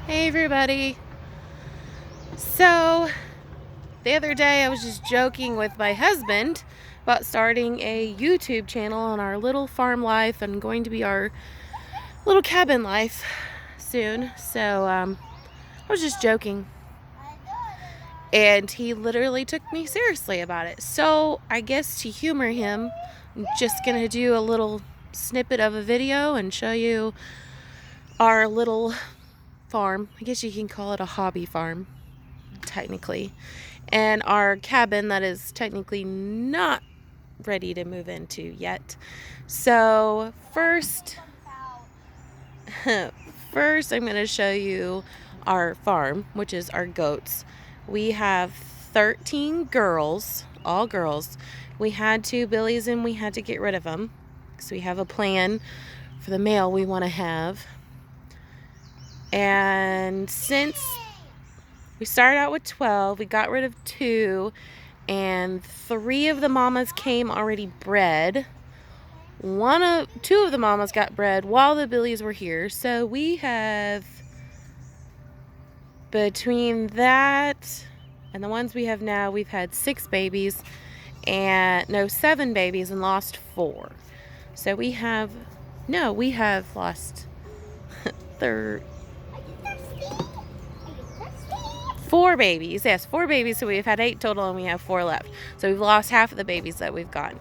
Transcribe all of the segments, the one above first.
Hey everybody. So the other day I was just joking with my husband about starting a YouTube channel on our little farm life and going to be our little cabin life soon. So I was just joking. And he literally took me seriously about it. So I guess to humor him, I'm just going to do a little snippet of a video and show you our little farm. I guess you can call it a hobby farm, technically. And our cabin that is technically not ready to move into yet. So first I'm going to show you our farm, which is our goats. We have 13 girls, all girls. We had 2 billies and we had to get rid of them. So we have a plan for the male we want to have. And since we started out with 12, we got rid of 2, and 3 of the mamas came already bred. 2 of the mamas got bred while the billies were here. So we have, between that and the ones we have now, we've had 7 babies and lost 4. So we have lost 4 babies. Yes, 4 babies. So we've had 8 total and we have 4 left. So we've lost half of the babies that we've gotten.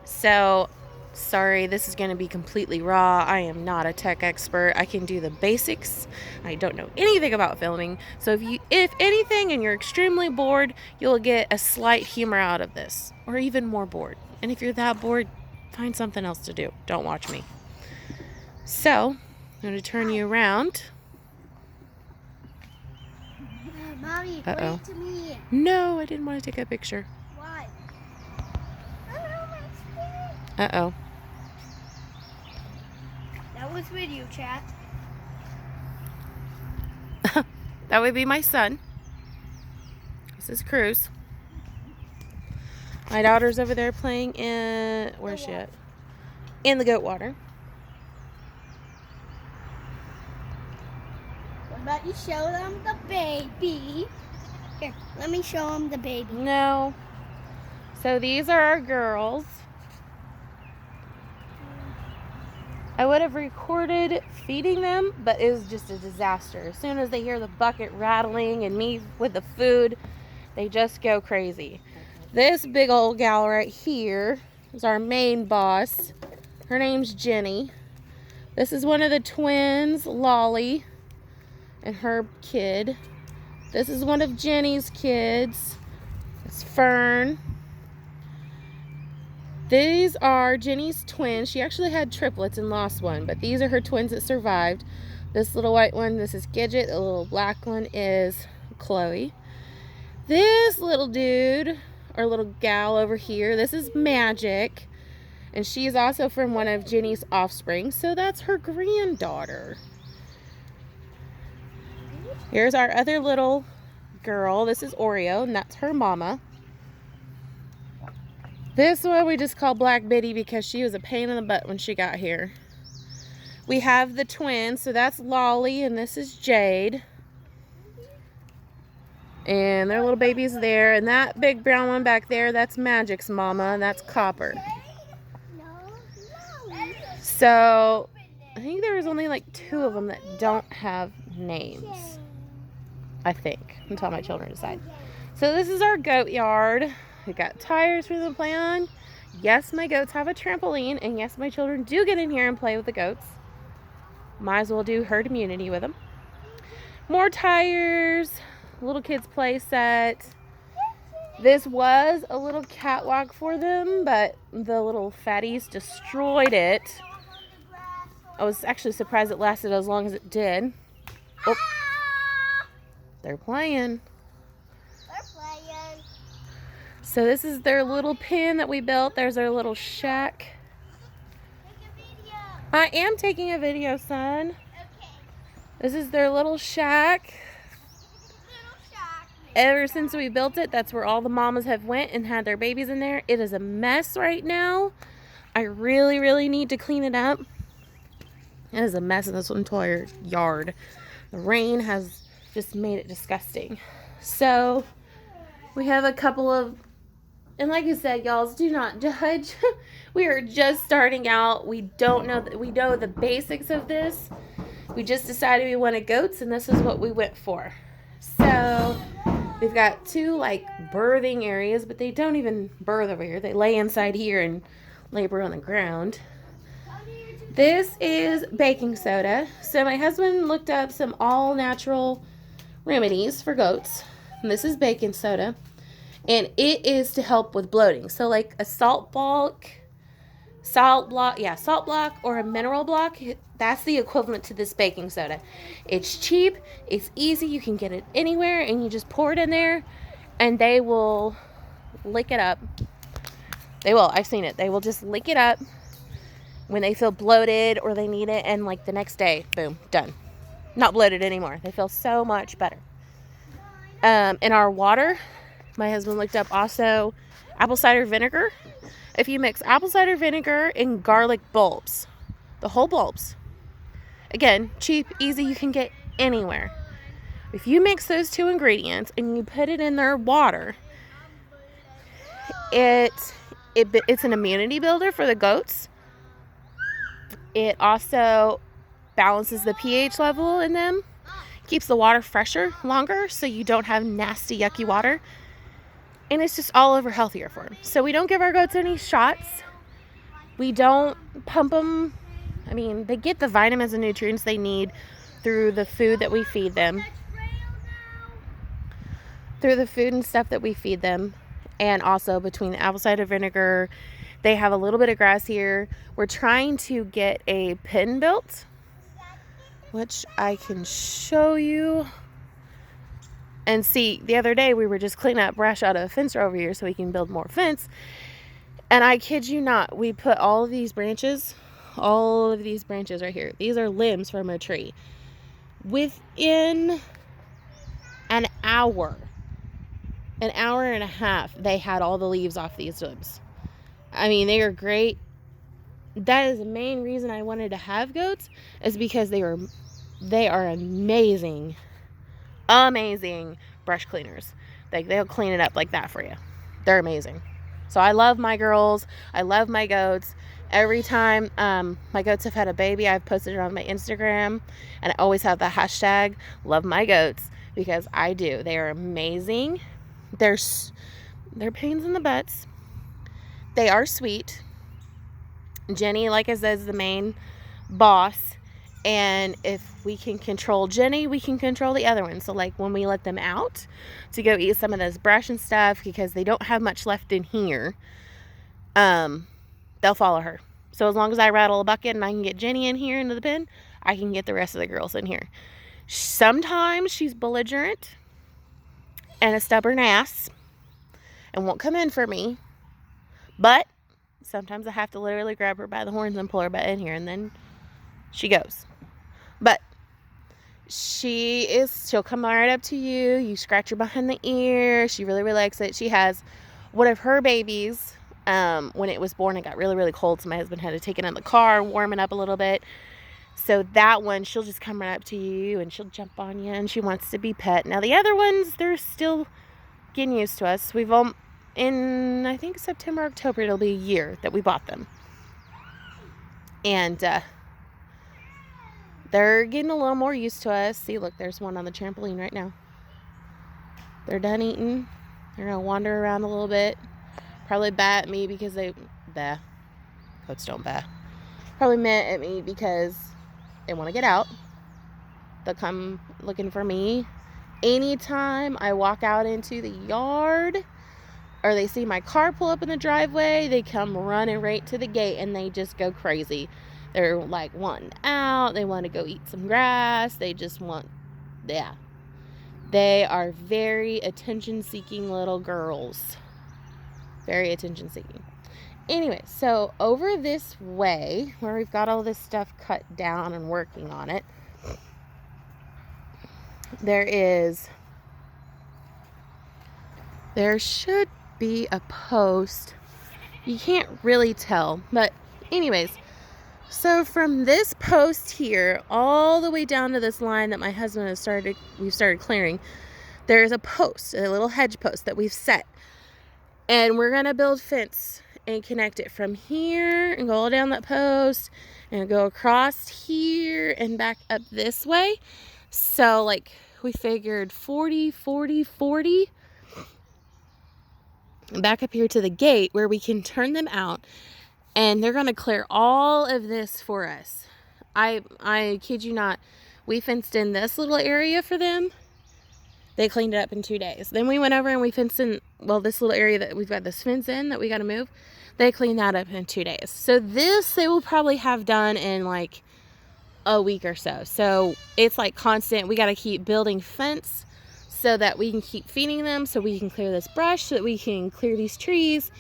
So sorry, this is going to be completely raw. I am not a tech expert. I can do the basics. I don't know anything about filming. So if anything and you're extremely bored, you'll get a slight humor out of this, or even more bored. And if you're that bored, find something else to do. Don't watch me. So I'm going to turn you around. Mommy, Uh-oh. point to me. No, I didn't want to take a picture. Why? Uh-oh. That was video chat. That would be my son. This is Cruz. My daughter's over there playing in... Where's she at? In the goat water. What about you show them the baby? Here, let me show them the baby. No. So these are our girls. I would have recorded feeding them, but it was just a disaster. As soon as they hear the bucket rattling and me with the food, they just go crazy. This big old gal right here is our main boss. Her name's Jenny. This is one of the twins, Lolly, and her kid. This is one of Jenny's kids. It's Fern. These are Jenny's twins. She actually had triplets and lost one, but these are her twins that survived. This little white one, this is Gidget. The little black one is Chloe. This little dude, or little gal over here, this is Magic. And she is also from one of Jenny's offspring, so that's her granddaughter. Here's our other little girl. This is Oreo, and that's her mama. This one we just call Black Biddy because she was a pain in the butt when she got here. We have the twins, so that's Lolly, and this is Jade. And their little baby's there. And that big brown one back there, that's Magic's mama, and that's Copper. So I think there's only like 2 of them that don't have names. I think, until my children decide. So this is our goat yard. We got tires for them to play on. Yes, my goats have a trampoline, and yes, my children do get in here and play with the goats. Might as well do herd immunity with them. More tires, little kids play set. This was a little catwalk for them, but the little fatties destroyed it. I was actually surprised it lasted as long as it did. Oh, they're playing. So this is their little pen that we built. There's their little shack. I am taking a video, son. Okay. This is their little shack. Ever since we built it, that's where all the mamas have went and had their babies in there. It is a mess right now. I really, really need to clean it up. It is a mess in this entire yard. The rain has just made it disgusting. So we have a couple of, and like I said, y'all, do not judge. We are just starting out. We don't know that we know the basics of this. We just decided we wanted goats, and this is what we went for. So we've got two like birthing areas, but they don't even birth over here. They lay inside here and labor on the ground. This is baking soda. So my husband looked up some all natural remedies for goats. And this is baking soda. And it is to help with bloating. So like a salt block or a mineral block, that's the equivalent to this baking soda. It's cheap, it's easy, you can get it anywhere, and you just pour it in there and they will lick it up. They will, I've seen it. They will just lick it up when they feel bloated or they need it, and like the next day, boom, done. Not bloated anymore. They feel so much better. In our water, my husband looked up also apple cider vinegar. If you mix apple cider vinegar and garlic bulbs, the whole bulbs, again, cheap, easy, you can get anywhere. If you mix those two ingredients and you put it in their water, it's an immunity builder for the goats. It also balances the pH level in them, keeps the water fresher longer so you don't have nasty, yucky water. And it's just all over healthier for them. So we don't give our goats any shots. We don't pump them. I mean, they get the vitamins and nutrients they need through the food that we feed them. Through the food and stuff that we feed them. And also between the apple cider vinegar, they have a little bit of grass here. We're trying to get a pen built, which I can show you. And see, the other day we were just cleaning up brush out of a fence over here so we can build more fence. And I kid you not, we put all of these branches right here. These are limbs from a tree. Within an hour and a half, they had all the leaves off these limbs. I mean, they are great. That is the main reason I wanted to have goats, is because they are amazing brush cleaners. They'll clean it up like that for you. They're amazing. So I love my girls. I love my goats. Every time my goats have had a baby, I've posted it on my Instagram, and I always have the hashtag love my goats, because I do. They are amazing. They're pains in the butts. They are sweet. Jenny, like I said, is the main boss. And if we can control Jenny, we can control the other one. So like when we let them out to go eat some of this brush and stuff, because they don't have much left in here, they'll follow her. So as long as I rattle a bucket and I can get Jenny in here into the pen, I can get the rest of the girls in here. Sometimes she's belligerent and a stubborn ass and won't come in for me. But sometimes I have to literally grab her by the horns and pull her back in here, and then she goes. But she'll come right up to you. You scratch her behind the ear. She really likes it. She has one of her babies. When it was born, it got really, really cold. So my husband had to take it in the car, warm it up a little bit. So that one, she'll just come right up to you and she'll jump on you and she wants to be pet. Now the other ones, they're still getting used to us. In I think September, October, it'll be a year that we bought them. And they're getting a little more used to us. See, look, there's one on the trampoline right now. They're done eating. They're going to wander around a little bit. Probably bat at me because goats don't bat. Probably mad at me because they want to get out. They'll come looking for me. Anytime I walk out into the yard or they see my car pull up in the driveway, they come running right to the gate and they just go crazy. They're like wanting out. They want to go eat some grass. They just want, They are very attention-seeking little girls. Very attention-seeking. Anyway, so over this way, where we've got all this stuff cut down and working on it, there should be a post. You can't really tell, but anyways, So from this post here all the way down to this line that my husband has we've started clearing, there's a post, a little hedge post that we've set. And we're gonna build fence and connect it from here and go all down that post and go across here and back up this way. So like we figured 40, 40, 40. Back up here to the gate where we can turn them out, and they're gonna clear all of this for us. I kid you not, we fenced in this little area for them. They cleaned it up in 2 days. Then we went over and we fenced in, well, this little area that we've got this fence in that we got to move. They cleaned that up in 2 days. So this they will probably have done in like a week or so. So it's like constant. We got to keep building fence so that we can keep feeding them, so we can clear this brush, so that we can clear these trees.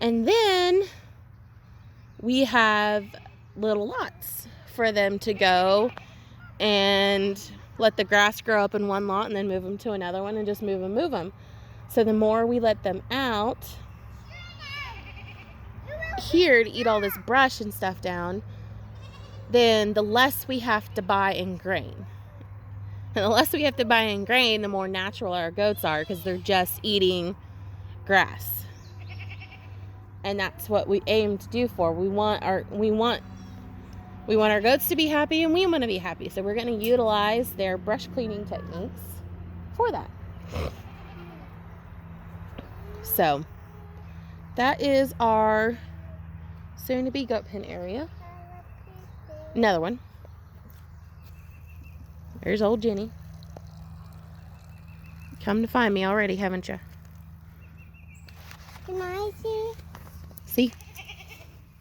And then we have little lots for them to go and let the grass grow up in one lot and then move them to another one and just move them. So the more we let them out here to eat all this brush and stuff down, then the less we have to buy in grain. And the less we have to buy in grain, the more natural our goats are, because they're just eating grass. And that's what we aim to do for. We want our goats to be happy, and we want to be happy. So we're going to utilize their brush cleaning techniques for that. So that is our soon-to-be goat pen area. Another one. There's old Jenny. Come to find me already, haven't you? Can I see? See?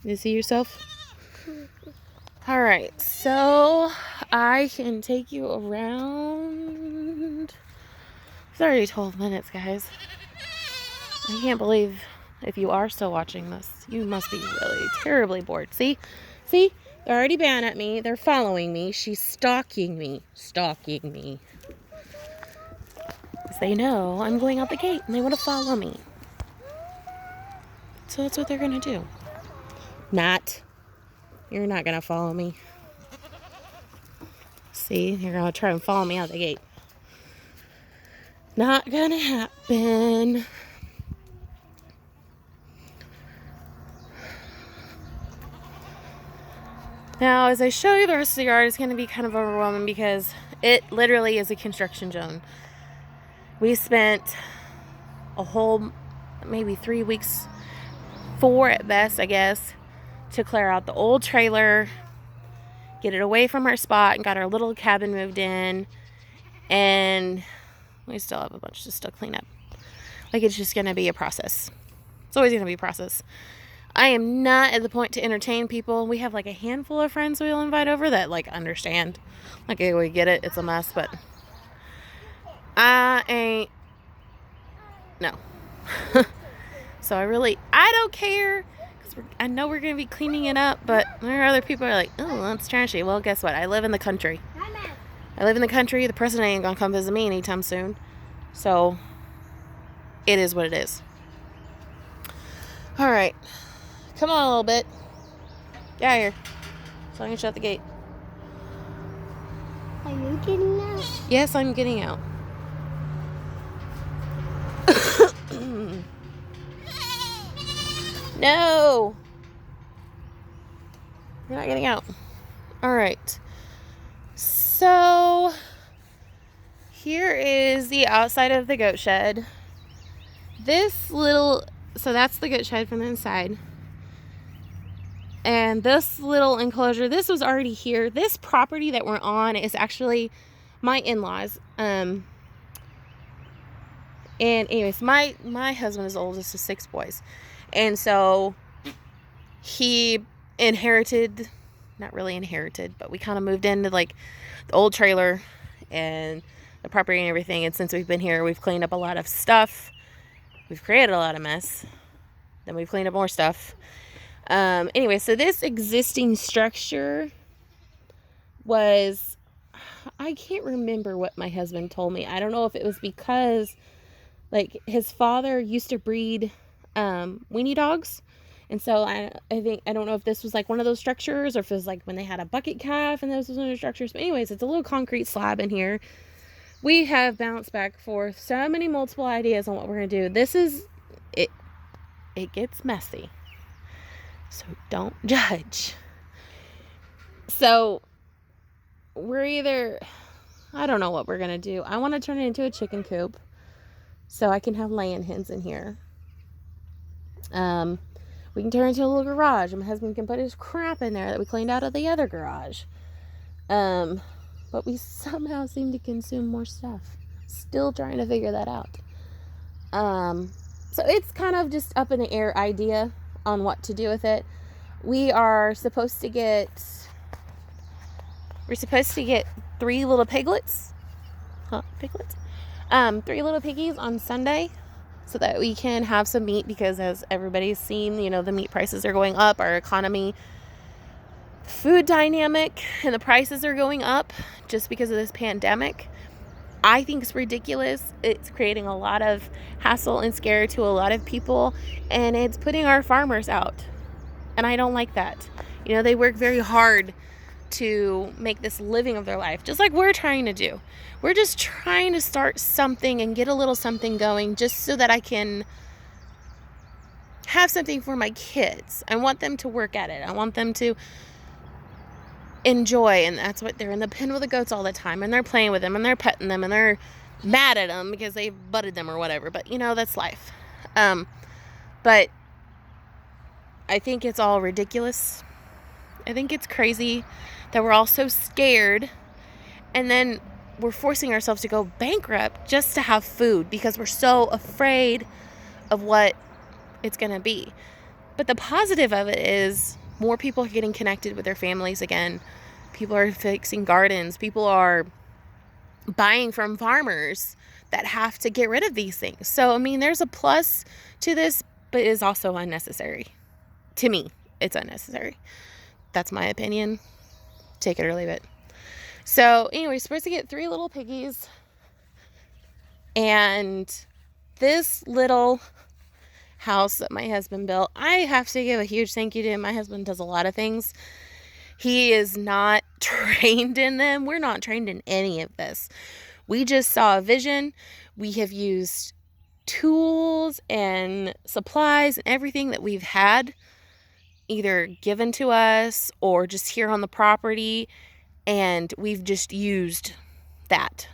You see yourself? All right, so I can take you around. It's already 12 minutes, guys. I can't believe if you are still watching this. You must be really terribly bored. See? See? They're already bowing at me. They're following me. She's stalking me. Stalking me. Because they know I'm going out the gate and they want to follow me. So that's what they're going to do. Not. You're not going to follow me. See? You're going to try and follow me out the gate. Not going to happen. Now, as I show you the rest of the yard, it's going to be kind of overwhelming because it literally is a construction zone. We spent a whole, maybe 3 weeks, 4 at best, I guess, to clear out the old trailer, get it away from our spot, and got our little cabin moved in. And we still have a bunch to still clean up. Like, it's just going to be a process. It's always going to be a process. I am not at the point to entertain people. We have like a handful of friends we'll invite over that like understand. Like, hey, we get it. It's a mess, but I ain't. No. So I don't care. Because I know we're going to be cleaning it up, but there are other people who are like, oh, that's trashy. Well, guess what? I live in the country. The president ain't going to come visit me anytime soon. So it is what it is. All right. Come on a little bit. Get out of here. So I can shut the gate. Are you getting out? Yes, I'm getting out. No. You're not getting out. All right. So here is the outside of the goat shed. So that's the goat shed from the inside. And this little enclosure, this was already here. This property that we're on is actually my in-laws. And anyways, my husband is the oldest of 6 boys. And so he inherited, not really inherited, but we kind of moved into like the old trailer and the property and everything. And since we've been here, we've cleaned up a lot of stuff. We've created a lot of mess. Then we've cleaned up more stuff. Anyway, so this existing structure was, I can't remember what my husband told me. I don't know if it was because like his father used to breed weenie dogs, And so I think, I don't know if this was like one of those structures or if it was like when they had a bucket calf and those was one of the structures. But anyways, it's a little concrete slab in here. We have bounced back and forth so many multiple ideas on what we're going to do. This is, it gets messy. So don't judge. So we're either, I don't know what we're going to do. I want to turn it into a chicken coop so I can have laying hens in here. We can turn it into a little garage, and my husband can put his crap in there that we cleaned out of the other garage. But we somehow seem to consume more stuff. Still trying to figure that out. So it's kind of just up in the air idea on what to do with it. We're supposed to get 3 little piglets. Piglets? 3 little piggies on Sunday so that we can have some meat, because as everybody's seen, you know, the meat prices are going up, our economy, food dynamic, and the prices are going up just because of this pandemic. I think it's ridiculous. It's creating a lot of hassle and scare to a lot of people, and it's putting our farmers out. And I don't like that. You know, they work very hard to make this living of their life, just like we're trying to do. We're just trying to start something and get a little something going just so that I can have something for my kids. I want them to work at it. I want them to enjoy, and that's what they're in the pen with the goats all the time, and they're playing with them, and they're petting them, and they're mad at them because they butted them or whatever. But you know, that's life. But I think it's all ridiculous. I think it's crazy that we're all so scared, and then we're forcing ourselves to go bankrupt just to have food because we're so afraid of what it's going to be. But the positive of it is more people are getting connected with their families again. People are fixing gardens. People are buying from farmers that have to get rid of these things. So, I mean, there's a plus to this, but it is also unnecessary. To me, it's unnecessary. That's my opinion. Take it or leave it. So, anyway, we're supposed to get 3 little piggies. And this little house that my husband built, I have to give a huge thank you to him. My husband does a lot of things. He is not trained in them. We're not trained in any of this. We just saw a vision. We have used tools and supplies and everything that we've had either given to us or just here on the property, and we've just used that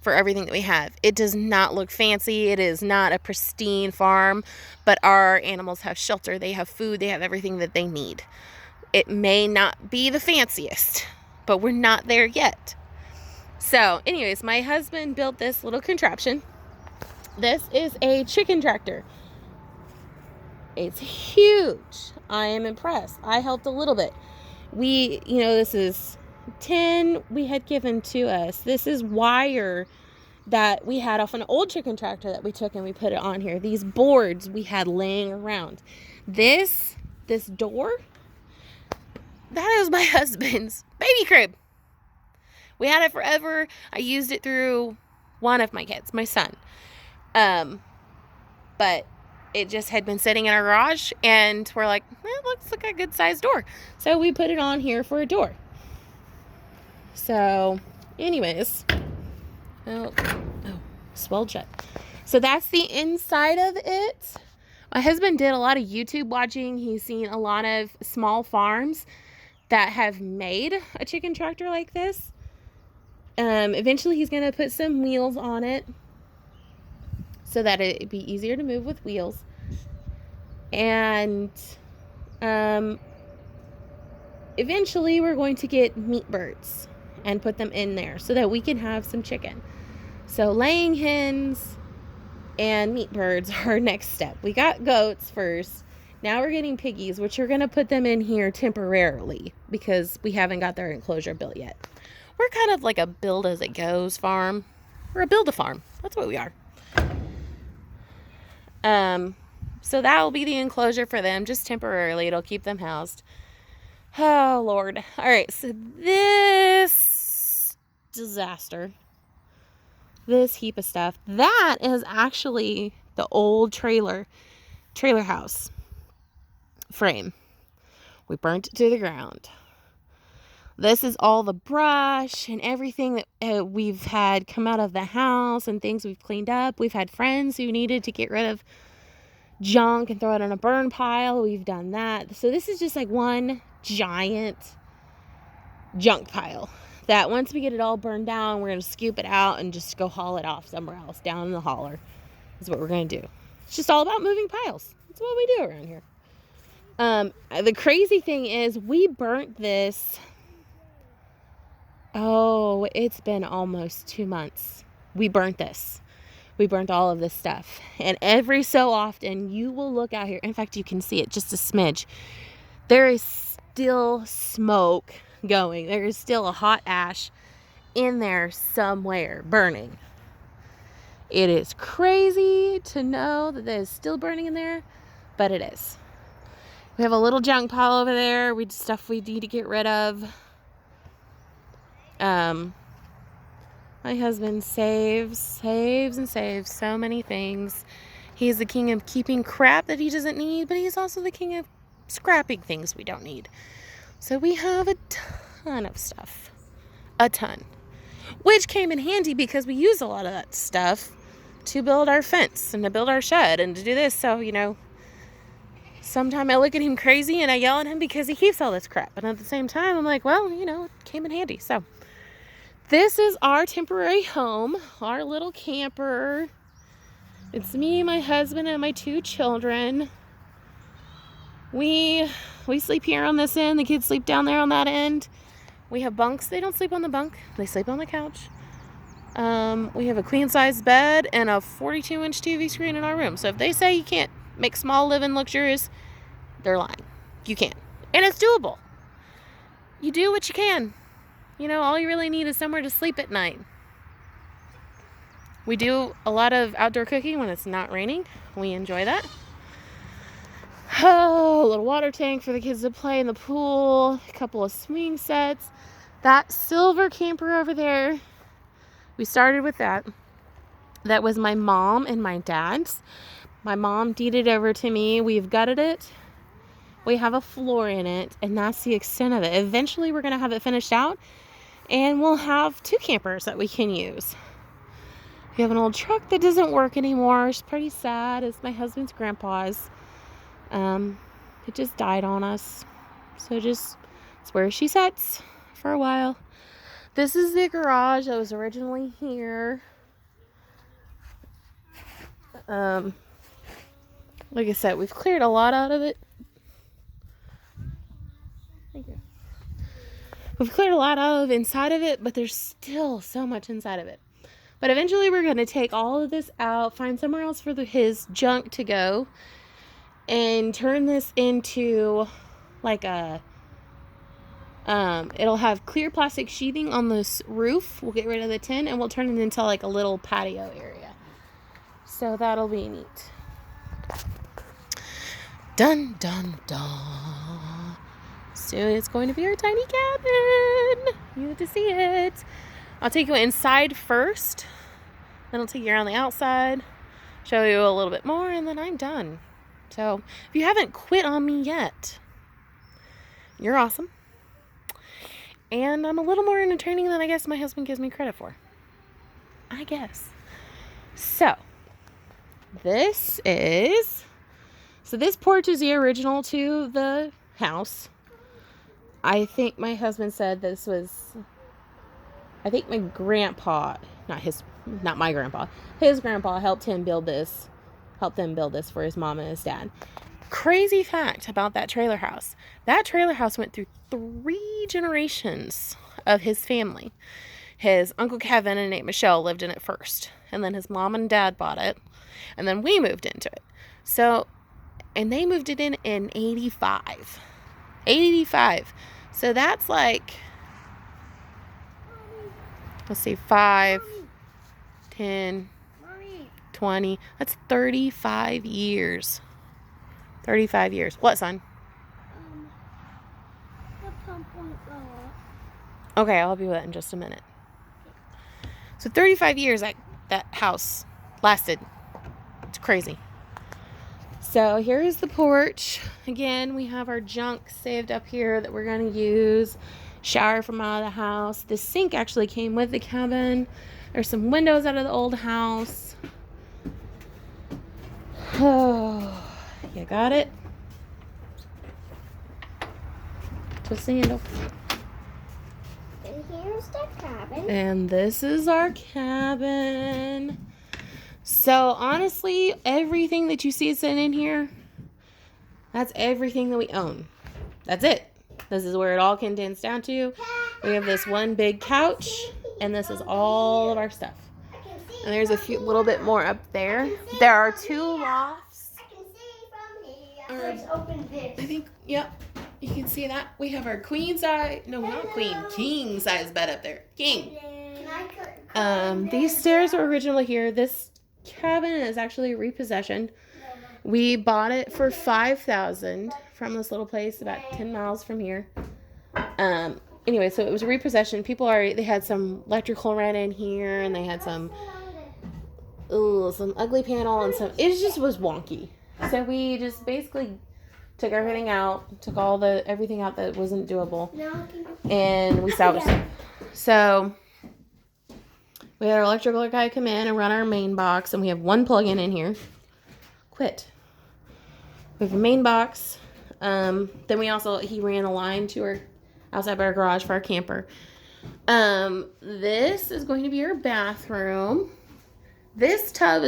for everything that we have. It does not look fancy. It is not a pristine farm, but our animals have shelter. They have food. They have everything that they need. It may not be the fanciest, but we're not there yet. So, anyways, my husband built this little contraption. This is a chicken tractor. It's huge. I am impressed. I helped a little bit. This is 10 we had given to us. This is wire that we had off an old chicken tractor that we took and we put it on here. These boards we had laying around. This door, that is my husband's baby crib. We had it forever. I used it through one of my kids, my son. But it just had been sitting in our garage, and we're like, it looks like a good sized door. So we put it on here for a door. So, anyways, swelled shut. So that's the inside of it. My husband did a lot of YouTube watching. He's seen a lot of small farms that have made a chicken tractor like this. Eventually he's going to put some wheels on it so that it'd be easier to move with wheels. And eventually we're going to get meat birds and put them in there so that we can have some chicken. So laying hens and meat birds are our next step. We got goats first. Now we're getting piggies, which we're going to put them in here temporarily because we haven't got their enclosure built yet. We're kind of like a build-as-it-goes farm. We're a build-a-farm. That's what we are. So that will be the enclosure for them, just temporarily. It'll keep them housed. Oh, Lord. All right, so this disaster, this heap of stuff, that is actually the old trailer house. frame. We burnt it to the ground. This is all the brush and everything that we've had come out of the house and things we've cleaned up. We've had friends who needed to get rid of junk and throw it in a burn pile. We've done that. So this is just like one giant junk pile that once we get it all burned down, we're going to scoop it out and just go haul it off somewhere else down in the holler. Is what we're going to do. It's just all about moving piles. That's what we do around here. The crazy thing is we burnt this. Oh, it's been almost 2 months. We burnt this. We burnt all of this stuff. And every so often, you will look out here. In fact, you can see it just a smidge. There is still smoke going. There is still a hot ash in there somewhere burning. It is crazy to know that it is still burning in there, but it is. We have a little junk pile over there. Stuff we need to get rid of. My husband saves and saves so many things. He's the king of keeping crap that he doesn't need, but he's also the king of scrapping things we don't need. So we have a ton of stuff. A ton. Which came in handy because we use a lot of that stuff to build our fence and to build our shed and to do this. So, sometimes I look at him crazy and I yell at him because he keeps all this crap. And at the same time, I'm like, well, it came in handy. So this is our temporary home, our little camper. It's me, my husband, and my 2 children. We sleep here on this end. The kids sleep down there on that end. We have bunks. They don't sleep on the bunk. They sleep on the couch. We have a queen-size bed and a 42-inch TV screen in our room. So if they say you can't make small living luxurious, they're lying. You can. And it's doable. You do what you can. All you really need is somewhere to sleep at night. We do a lot of outdoor cooking when it's not raining. We enjoy that. Oh, a little water tank for the kids to play in the pool. A couple of swing sets. That silver camper over there, we started with that. That was my mom and my dad's. My mom deeded it over to me. We've gutted it. We have a floor in it, and that's the extent of it. Eventually, we're going to have it finished out, and we'll have 2 campers that we can use. We have an old truck that doesn't work anymore. It's pretty sad. It's my husband's grandpa's. It just died on us. So it's where she sits for a while. This is the garage that was originally here. Like I said, we've cleared a lot out of it. Thank you. We've cleared a lot out of inside of it, but there's still so much inside of it. But eventually we're going to take all of this out, find somewhere else for his junk to go, and turn this into like it'll have clear plastic sheathing on this roof. We'll get rid of the tin and we'll turn it into like a little patio area. So that'll be neat. Dun, dun, dun. So it's going to be our tiny cabin. You have to see it. I'll take you inside first. Then I'll take you around the outside. Show you a little bit more. And then I'm done. So if you haven't quit on me yet, you're awesome. And I'm a little more entertaining than I guess my husband gives me credit for. I guess. So this porch is the original to the house. I think my husband said this was, I think my grandpa, not my grandpa, his grandpa helped them build this for his mom and his dad. Crazy fact about that trailer house. That trailer house went through 3 generations of his family. His Uncle Kevin and Aunt Michelle lived in it first. And then his mom and dad bought it. And then we moved into it. So, and they moved it in 85. 85. So that's like, let's see, 5, 10, 20. That's 35 years. 35 years. What, son? The pump won't go up. Okay, I'll help you with that in just a minute. So 35 years that house lasted. It's crazy. So here's the porch. Again, we have our junk saved up here that we're going to use. Shower from out of the house. The sink actually came with the cabin. There's some windows out of the old house. Oh, you got it? Twist the handle. And here's the cabin. And this is our cabin. So honestly, everything that you see sitting in here, that's everything that we own. That's it. This is where it all condensed down to. We have this one big couch, and this is all of our stuff. And there's a little bit more up there. There are 2 lofts. I can see from here. Let's open this. I think, yep, you can see that. We have our king size bed up there. King. These stairs were originally here. This cabin is actually repossessioned. We bought it for $5,000 from this little place about 10 miles from here. Anyway, so it was a repossession. They had some electrical ran in here, and they had some ugly panel and some. It just was wonky. So we just basically took everything out, took everything out that wasn't doable, and we salvaged it. So we had our electrical guy come in and run our main box, and we have 1 plug-in in here. Quit. We have a main box. Then he ran a line to our outside by our garage for our camper. This is going to be our bathroom. This tub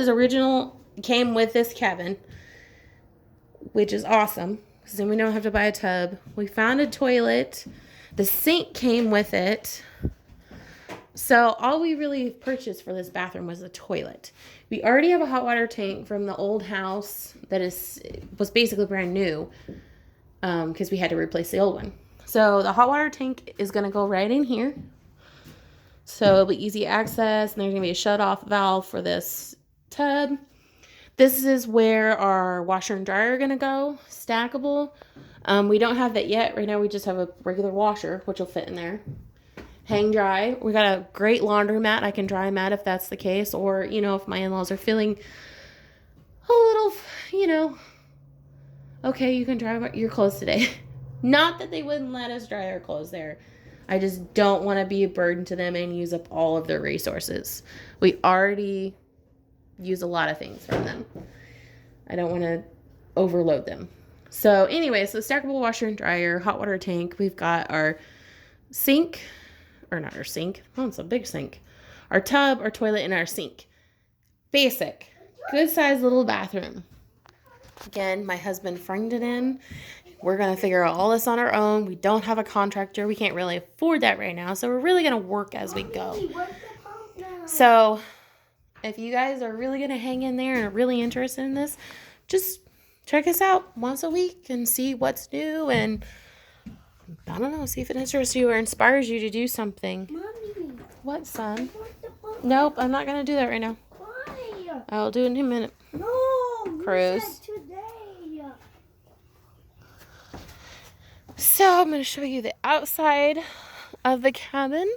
came with this cabin, which is awesome, because then we don't have to buy a tub. We found a toilet. The sink came with it. So all we really purchased for this bathroom was a toilet. We already have a hot water tank from the old house that was basically brand new, because we had to replace the old one. So the hot water tank is going to go right in here. So it'll be easy access, and there's going to be a shut-off valve for this tub. This is where our washer and dryer are going to go, stackable. We don't have that yet. Right now we just have a regular washer, which will fit in there. Hang dry. We got a great laundromat. I can dry them out if that's the case. Or, if my in-laws are feeling a little, okay, you can dry your clothes today. Not that they wouldn't let us dry our clothes there. I just don't want to be a burden to them and use up all of their resources. We already use a lot of things from them. I don't want to overload them. So anyway, so stackable washer and dryer, hot water tank. We've got our sink. Or not our sink. Oh, it's a big sink. Our tub, our toilet, and our sink. Basic. Good sized little bathroom. Again, my husband framed it in. We're going to figure out all this on our own. We don't have a contractor. We can't really afford that right now. So we're really going to work as we go. So if you guys are really going to hang in there and are really interested in this, just check us out once a week and see what's new, and I don't know, see if it interests you or inspires you to do something. Mommy. What, son? Nope, I'm not going to do that right now. Why? I'll do it in a minute. No. Cruise. You said today. So I'm going to show you the outside of the cabin.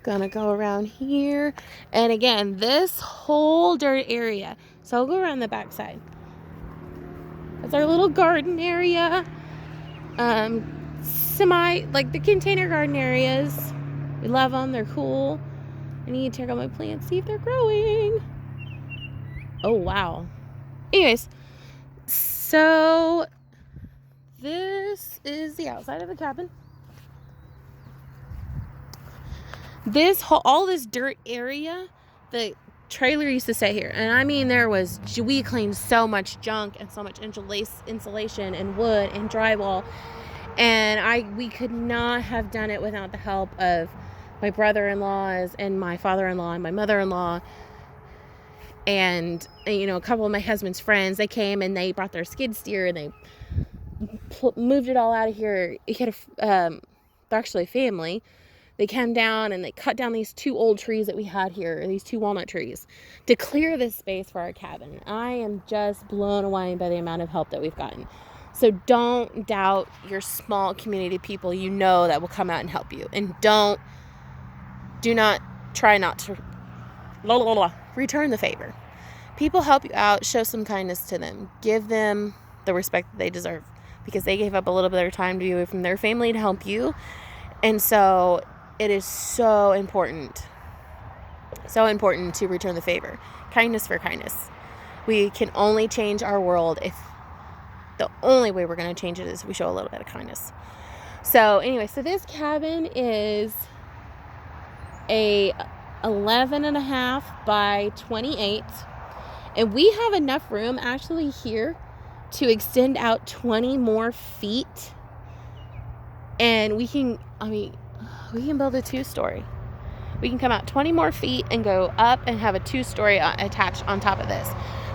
Gonna go around here. And again, this whole dirt area. So I'll go around the back side. That's our little garden area. Like the container garden areas. We love them. They're cool. I need to check out my plants, see if they're growing. Oh, wow. Anyways, so this is the outside of the cabin. All this dirt area, the trailer used to stay here. And I mean, we cleaned so much junk and so much insulation and wood and drywall. And we could not have done it without the help of my brother-in-laws and my father-in-law and my mother-in-law. And, a couple of my husband's friends, they came and they brought their skid steer and they moved it all out of here. They're actually a family. They came down and they cut down these 2 old trees that we had here, these 2 walnut trees, to clear this space for our cabin. I am just blown away by the amount of help that we've gotten. So don't doubt your small community of people that will come out and help you. And try not to return the favor. People help you out, show some kindness to them. Give them the respect that they deserve, because they gave up a little bit of their time to be away from their family to help you. And so it is so important to return the favor. Kindness for kindness. We can only change our world if the only way we're going to change it is if we show a little bit of kindness. So anyway, so this cabin is a 11.5 by 28. And we have enough room actually here to extend out 20 more feet. And we can build a 2-story. We can come out 20 more feet and go up and have a 2-story attached on top of this.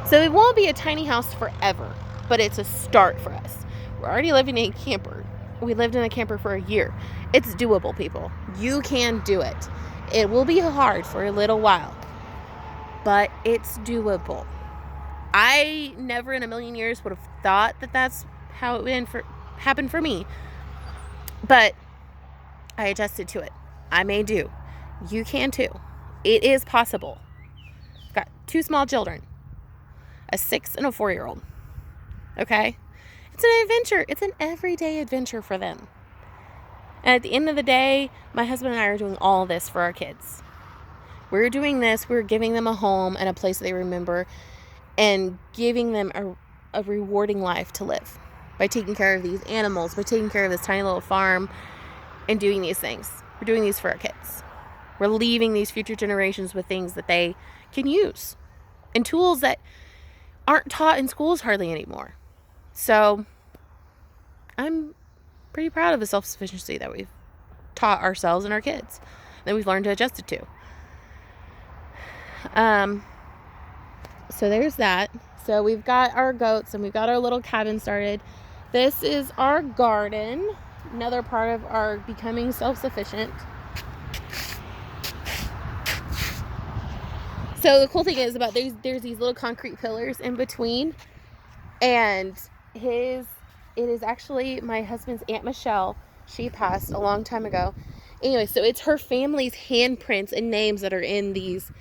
So it won't be a tiny house forever, but it's a start for us. We're already living in a camper. We lived in a camper for a year. It's doable, people. You can do it. It will be hard for a little while, but it's doable. I never in a million years would have thought that that's how it would happen for me. But I adjusted to it. I may do. You can too. It is possible. I've got 2 small children, a 6 and a 4-year-old. Okay? It's an adventure. It's an everyday adventure for them. And at the end of the day, my husband and I are doing all this for our kids. We're doing this. We're giving them a home and a place they remember, and giving them a rewarding life to live by taking care of these animals, by taking care of this tiny little farm, and doing these things. We're doing these for our kids. We're leaving these future generations with things that they can use, and tools that aren't taught in schools hardly anymore. So I'm pretty proud of the self-sufficiency that we've taught ourselves and our kids, that we've learned to adjust it to. So there's that. So we've got our goats and we've got our little cabin started. This is our garden, another part of our becoming self-sufficient. So the cool thing is about there's these little concrete pillars in between, and it is actually my husband's Aunt Michelle. She passed a long time ago. Anyway, so it's her family's handprints and names that are in these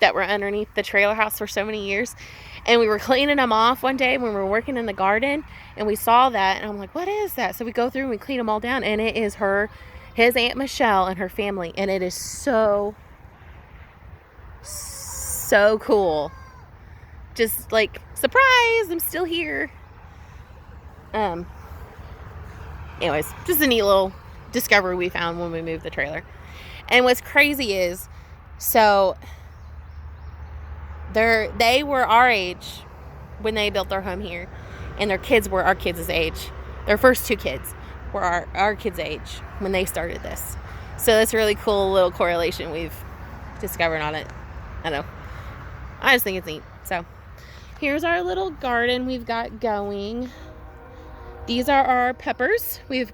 that were underneath the trailer house for so many years. And we were cleaning them off one day when we were working in the garden, and we saw that, and I'm like, what is that? So we go through and we clean them all down, and it is his Aunt Michelle and her family, and it is so cool. Just like, surprise, I'm still here. Anyways, just a neat little discovery we found when we moved the trailer. And what's crazy is, so they were our age when they built their home here, and their kids were our kids' age. Their first 2 kids were our kids' age when they started this. So that's a really cool little correlation we've discovered on it. I don't know. I just think it's neat. So here's our little garden we've got going. These are our peppers. We've